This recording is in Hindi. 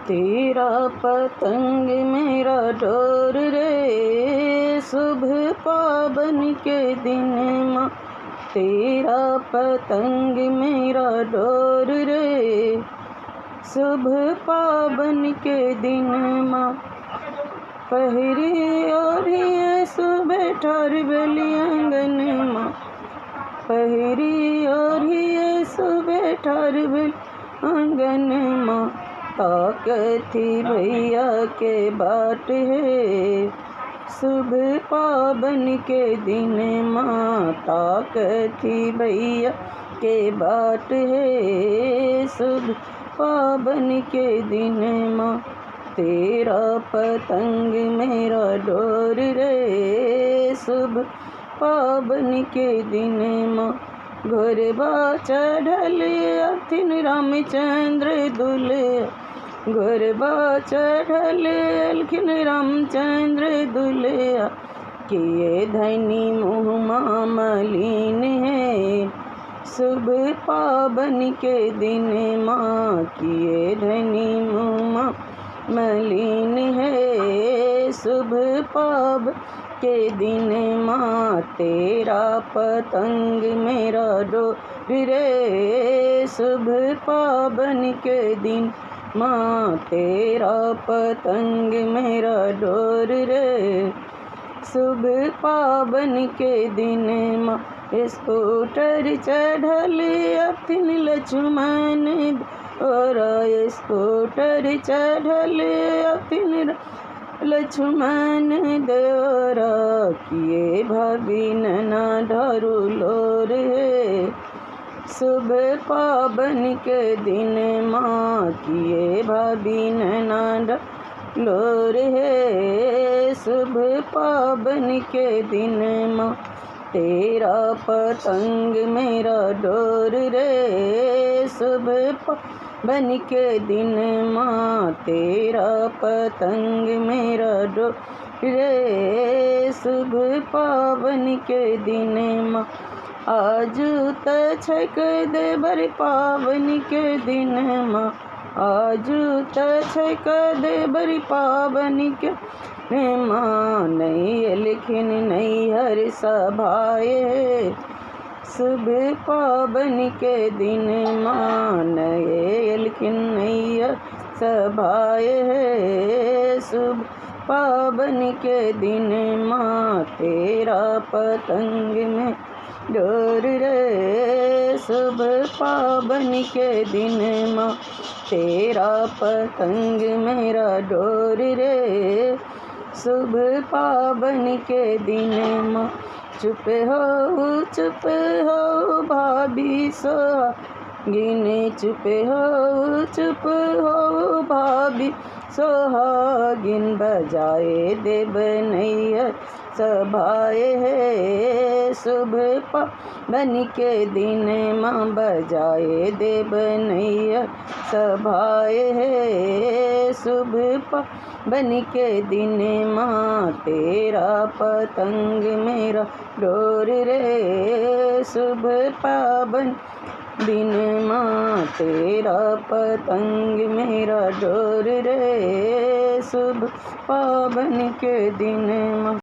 तेरा पतंग मेरा डोर रे, शुभ पावन के दिन माँ। तेरा पतंग मेरा डोर रे, शुभ पावन के दिन माँ। पहरी ओढ़िए सुबह ठार बेली आंगन माँ। पहरी ओढ़िए सुबह ठार बेली आंगन माँ। ताकथी भैया के बाट है, शुभ पावन के दिन माँ। ताकथी भैया के बाट है, शुभ पावन के दिन माँ। तेरा पतंग मेरा डोर रे, शुभ पावन के दिन माँ। घोरबा चढ़ल अथिन रामचंद्र दुल्हा। घोरबा चढ़ल अलखिन रामचंद्र दुल्हा। किए धनी मुँह मलिन है, शुभ पावन के दिन माँ। किए धनी मुँह मलिन है, शुभ पावन के दिन माँ। तेरा पतंग मेरा डोर रे, शुभ पावन के दिन माँ। तेरा पतंग मेरा डोर रे, शुभ पावन के दिन माँ। स्कूटर चढ़ल अथिन लक्ष्मण और स्कूटर चढ़ल अथिन लक्ष्मण देवरा। किए भविन ना ढारू लोर है, शुभ पावन के दिन माँ। किए भविन ना ढारू लोर है, शुभ पावन के दिन माँ। तेरा पतंग मेरा डोर रे, शुभ पावन के दिन माँ। तेरा पतंग मेरा डोर रे, शुभ पावन के दिन माँ। आजू त छक देवर पावन के दिन माँ। आजू त छक देवर पावन के माँ। नहीं एलखिन नैहर सभाए, शुभ पावन के दिन माँ। नए एलखिन नैहर सभाए, शुभ पावन के दिन माँ। तेरा पतंग में डोर रे, शुभ पावन के दिन माँ। तेरा पतंग मेरा डोर रे, शुभ पावन के दिन माँ। चुप हो भाभी सोहागिन। चुप हो भाभी सोहागिन। बजाए देव नैहर सभाए है, शुभ पावन के दिन माँ। बजाए देव नैहर सभाए है, शुभ पावन के दिन माँ। तेरा पतंग मेरा डोर रे, शुभ पावन दिन माँ। तेरा पतंग मेरा डोर रे, शुभ पावन के दिन माँ।